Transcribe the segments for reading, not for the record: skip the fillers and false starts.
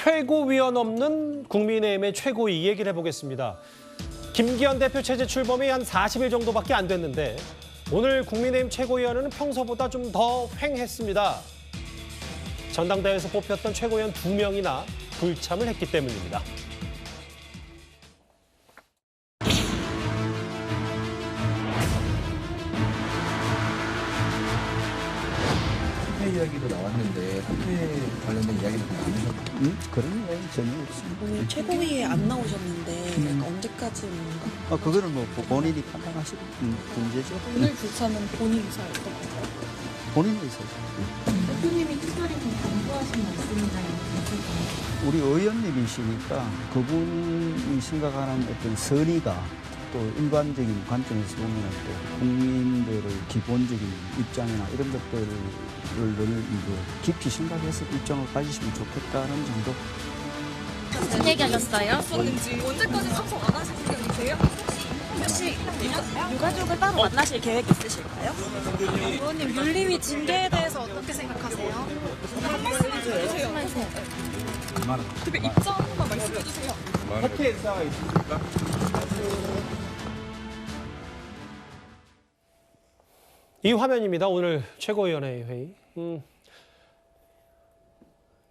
최고위원 없는 국민의힘의 최고위 이 얘기를 해보겠습니다. 김기현 대표 체제 출범이 한 40일 정도밖에 안 됐는데 오늘 국민의힘 최고위원은 평소보다 좀 더 횡했습니다. 전당대회에서 뽑혔던 최고위원 2명이나 불참을 했기 때문입니다. 학회 이야기도 나왔는데 학회 관련된 이야기는 나오셨나요? 그런 이야기 전혀 없습니다. 오늘 최고위에 안 나오셨는데 언제까지인가? 그거는 뭐 본인이 판단하시는 문제죠. 오늘 불참은 본인 의사였던 건가요? 본인 의사죠. 대표님이 특별히 좀 강조하신 말씀이나 있을까요? 우리 의원님이시니까 그분이 생각하는 어떤 선의가 또 인간적인 관점에서 보면 또 국민들의 기본적인 입장이나 이런 것들을 늘 깊이 생각해서 입장을 가지시면 좋겠다는 정도. 무슨 얘기 하셨어요? 언제까지 참석 안 하실 생각이세요? 혹시 유가족을 따로 만나실 계획 있으실까요? 의원님 윤리위 징계에 대해서 어떻게 생각하세요? 한 말씀 해주세요. 대표 입장 한번 말씀해 주세요. 학회 의사가 있습니까? 이 화면입니다. 오늘 최고위원회 회의.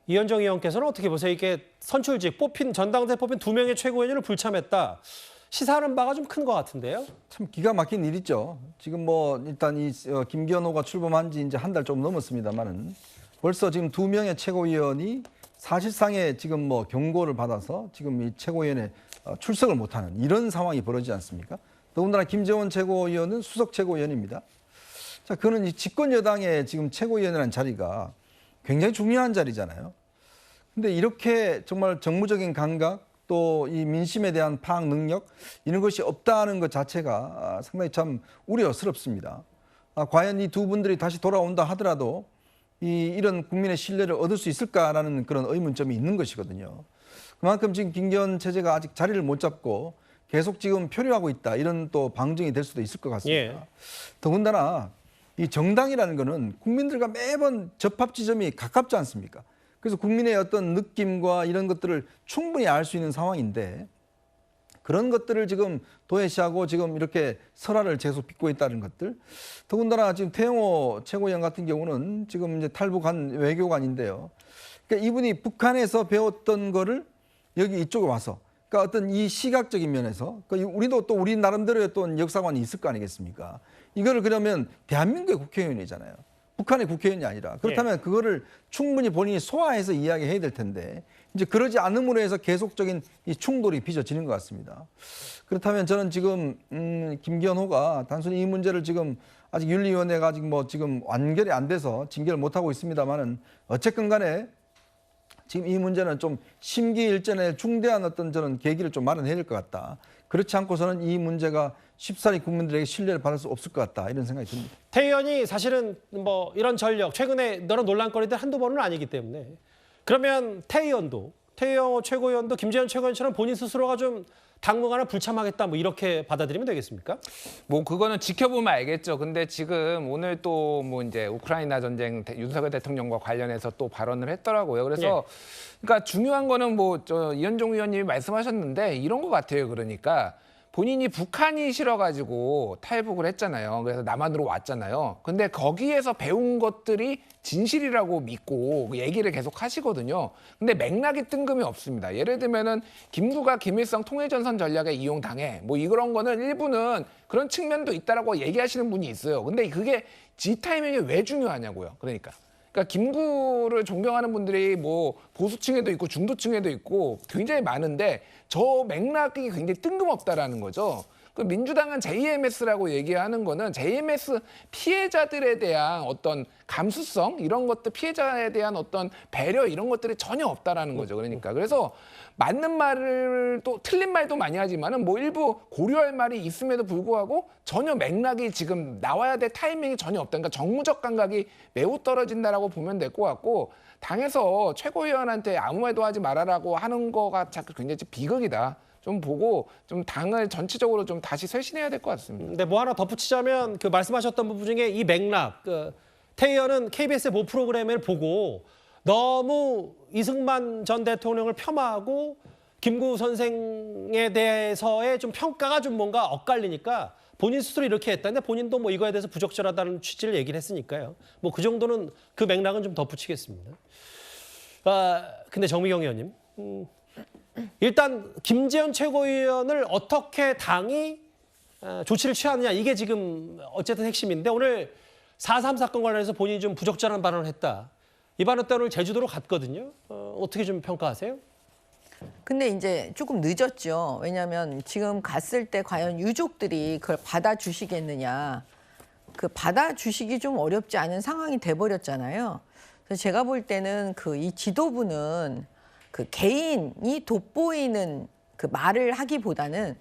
이현정 의원께서는 어떻게 보세요? 이게 선출직 전당대회 뽑힌 2명의 최고위원을 불참했다. 시사하는 바가 좀 큰 것 같은데요. 참 기가 막힌 일이죠. 지금 뭐 일단 이 김기현호가 출범한 지 이제 한 달 좀 넘었습니다만은 벌써 지금 2명의 최고위원이 사실상의 지금 뭐 경고를 받아서 지금 이 최고위원회 출석을 못하는 이런 상황이 벌어지지 않습니까? 더군다나 김재원 최고위원은 수석 최고위원입니다. 자, 그는 이 집권 여당의 지금 최고위원이라는 자리가 굉장히 중요한 자리잖아요. 근데 이렇게 정말 정무적인 감각 또 이 민심에 대한 파악 능력 이런 것이 없다는 것 자체가 상당히 참 우려스럽습니다. 과연 이 두 분들이 다시 돌아온다 하더라도 이런 국민의 신뢰를 얻을 수 있을까라는 그런 의문점이 있는 것이거든요. 그만큼 지금 김기현 체제가 아직 자리를 못 잡고 계속 지금 표류하고 있다 이런 또 방증이 될 수도 있을 것 같습니다. 예. 더군다나 이 정당이라는 거는 국민들과 매번 접합 지점이 가깝지 않습니까? 그래서 국민의 어떤 느낌과 이런 것들을 충분히 알 수 있는 상황인데 그런 것들을 지금 도외시하고 지금 이렇게 설화를 계속 빚고 있다는 것들. 더군다나 지금 태영호 최고위원 같은 경우는 지금 이제 탈북한 외교관인데요. 그러니까 이분이 북한에서 배웠던 거를 여기 이쪽에 와서 그러니까 어떤 이 시각적인 면에서 그러니까 우리도 또 우리 나름대로의 또 역사관이 있을 거 아니겠습니까? 이거를 그러면 대한민국의 국회의원이잖아요. 북한의 국회의원이 아니라 그렇다면 그거를 충분히 본인이 소화해서 이야기해야 될 텐데 이제 그러지 않음으로 해서 계속적인 이 충돌이 빚어지는 것 같습니다. 그렇다면 저는 지금 김기현호가 단순히 이 문제를 지금 아직 윤리위원회가 아직 뭐 지금 완결이 안 돼서 징계를 못 하고 있습니다만은 어쨌건 간에 지금 이 문제는 좀 심기일전에 중대한 어떤 저는 계기를 좀 마련해야 될 것 같다. 그렇지 않고서는 이 문제가 쉽사리 국민들에게 신뢰를 받을 수 없을 것 같다. 이런 생각이 듭니다. 태 의원이 사실은 뭐 이런 전력, 최근에 여러 논란거리들 한두 번은 아니기 때문에 그러면 태영호 최고위원도 김재현 최고위원처럼 본인 스스로가 좀 당분간은 불참하겠다 뭐 이렇게 받아들이면 되겠습니까? 뭐 그거는 지켜보면 알겠죠. 근데 지금 오늘 또 뭐 이제 우크라이나 전쟁 윤석열 대통령과 관련해서 또 발언을 했더라고요. 그래서 그러니까 중요한 거는 뭐 이현종 의원님이 말씀하셨는데 이런 것 같아요. 그러니까 본인이 북한이 싫어가지고 탈북을 했잖아요. 그래서 남한으로 왔잖아요. 근데 거기에서 배운 것들이 진실이라고 믿고 얘기를 계속 하시거든요. 근데 맥락이 뜬금이 없습니다. 예를 들면은 김구가 김일성 통일전선 전략에 이용당해. 뭐 이런 거는 일부는 그런 측면도 있다라고 얘기하시는 분이 있어요. 근데 그게 지 타이밍이 왜 중요하냐고요. 그러니까 김구를 존경하는 분들이 뭐 보수층에도 있고 중도층에도 있고 굉장히 많은데 저 맥락이 굉장히 뜬금없다라는 거죠. 그 민주당은 JMS라고 얘기하는 거는 JMS 피해자들에 대한 어떤 감수성 이런 것들 피해자에 대한 어떤 배려 이런 것들이 전혀 없다라는 거죠. 그러니까 그래서 맞는 말을 또 틀린 말도 많이 하지만은 뭐 일부 고려할 말이 있음에도 불구하고 전혀 맥락이 지금 나와야 될 타이밍이 전혀 없다. 그러니까 정무적 감각이 매우 떨어진다라고 보면 될 것 같고 당에서 최고위원한테 아무 말도 하지 말아라고 하는 거가 자꾸 굉장히 비극이다. 좀 보고 좀 당을 전체적으로 좀 다시 쇄신해야 될 것 같습니다. 근데 뭐 하나 덧붙이자면 그 말씀하셨던 부분 중에 이 맥락, 태 의원은 KBS의 모 프로그램을 보고 너무 이승만 전 대통령을 폄하하고 김구 선생에 대해서의 좀 평가가 좀 뭔가 엇갈리니까 본인 스스로 이렇게 했다는데 본인도 뭐 이거에 대해서 부적절하다는 취지를 얘기를 했으니까요. 뭐 그 정도는 그 맥락은 좀 덧붙이겠습니다. 근데 정미경 의원님, 일단 김재현 최고위원을 어떻게 당이 조치를 취하느냐 이게 지금 어쨌든 핵심인데 오늘 4.3 사건 관련해서 본인이 좀 부적절한 발언을 했다. 이 발언 때 오늘 제주도로 갔거든요. 어떻게 좀 평가하세요? 근데 이제 조금 늦었죠. 왜냐하면 지금 갔을 때 과연 유족들이 그걸 받아주시겠느냐. 그 받아주시기 좀 어렵지 않은 상황이 돼버렸잖아요. 그래서 제가 볼 때는 그 이 지도부는 그 개인이 돋보이는 그 말을 하기보다는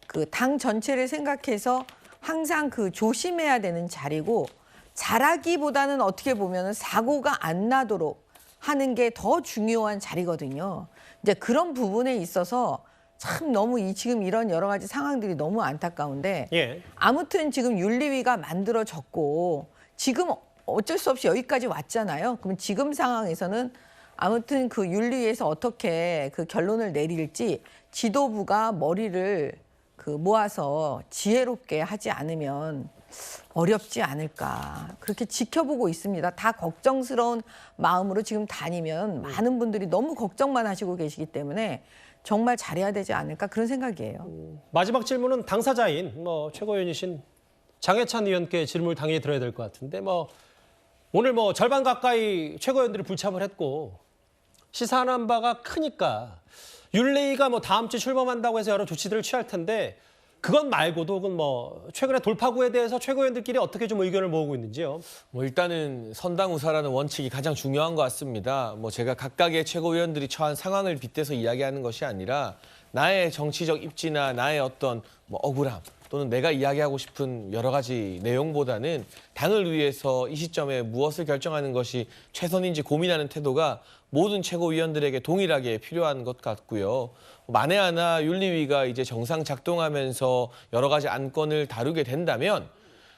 그 당 전체를 생각해서 항상 그 조심해야 되는 자리고 잘하기보다는 어떻게 보면 사고가 안 나도록 하는 게 더 중요한 자리거든요. 이제 그런 부분에 있어서 참 너무 지금 이런 여러 가지 상황들이 너무 안타까운데 아무튼 지금 윤리위가 만들어졌고 지금 어쩔 수 없이 여기까지 왔잖아요. 그러면 지금 상황에서는 아무튼 그 윤리위에서 어떻게 그 결론을 내릴지 지도부가 머리를 그 모아서 지혜롭게 하지 않으면 어렵지 않을까 그렇게 지켜보고 있습니다. 다 걱정스러운 마음으로 지금 다니면 많은 분들이 너무 걱정만 하시고 계시기 때문에 정말 잘해야 되지 않을까 그런 생각이에요. 마지막 질문은 당사자인 뭐 최고위원이신 장해찬 의원께 질문을 당연히 드려야 될 것 같은데 뭐 오늘 뭐 절반 가까이 최고위원들이 불참을 했고 시사하는 바가 크니까 윤리위가 뭐 다음 주 출범한다고 해서 여러 조치들을 취할 텐데 그것 말고도 혹은 뭐 최근에 돌파구에 대해서 최고위원들끼리 어떻게 좀 의견을 모으고 있는지요? 뭐 일단은 선당우사라는 원칙이 가장 중요한 것 같습니다. 뭐 제가 각각의 최고위원들이 처한 상황을 빗대서 이야기하는 것이 아니라 나의 정치적 입지나 나의 어떤 뭐 억울함 또는 내가 이야기하고 싶은 여러 가지 내용보다는 당을 위해서 이 시점에 무엇을 결정하는 것이 최선인지 고민하는 태도가 모든 최고위원들에게 동일하게 필요한 것 같고요. 만에 하나 윤리위가 이제 정상 작동하면서 여러 가지 안건을 다루게 된다면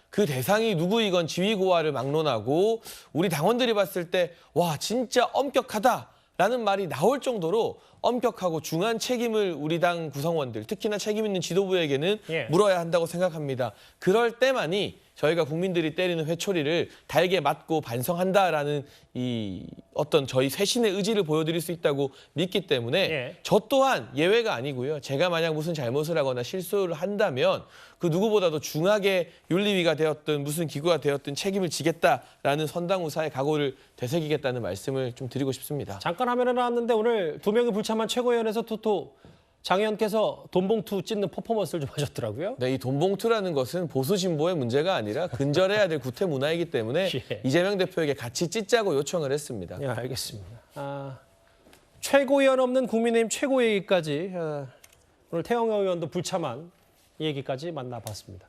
그 대상이 누구이건 지위고하를 막론하고 우리 당원들이 봤을 때 와 진짜 엄격하다라는 말이 나올 정도로 엄격하고 중한 책임을 우리 당 구성원들 특히나 책임 있는 지도부에게는 물어야 한다고 생각합니다. 그럴 때만이 저희가 국민들이 때리는 회초리를 달게 맞고 반성한다라는 이 어떤 저희 쇄신의 의지를 보여드릴 수 있다고 믿기 때문에 저 또한 예외가 아니고요. 제가 만약 무슨 잘못을 하거나 실수를 한다면 그 누구보다도 중하게 윤리위가 되었든 무슨 기구가 되었든 책임을 지겠다라는 선당우사의 각오를 되새기겠다는 말씀을 좀 드리고 싶습니다. 잠깐 화면에 나왔는데 오늘 2명이 불참한 최고위원회에서 또 장 의원께서 돈봉투 찢는 퍼포먼스를 좀 하셨더라고요. 네, 이 돈봉투라는 것은 보수 진보의 문제가 아니라 근절해야 될 구태 문화이기 때문에 이재명 대표에게 같이 찢자고 요청을 했습니다. 예, 알겠습니다. 최고위원 없는 국민의힘 최고회의까지 오늘 태영호 의원도 불참한 이 얘기까지 만나봤습니다.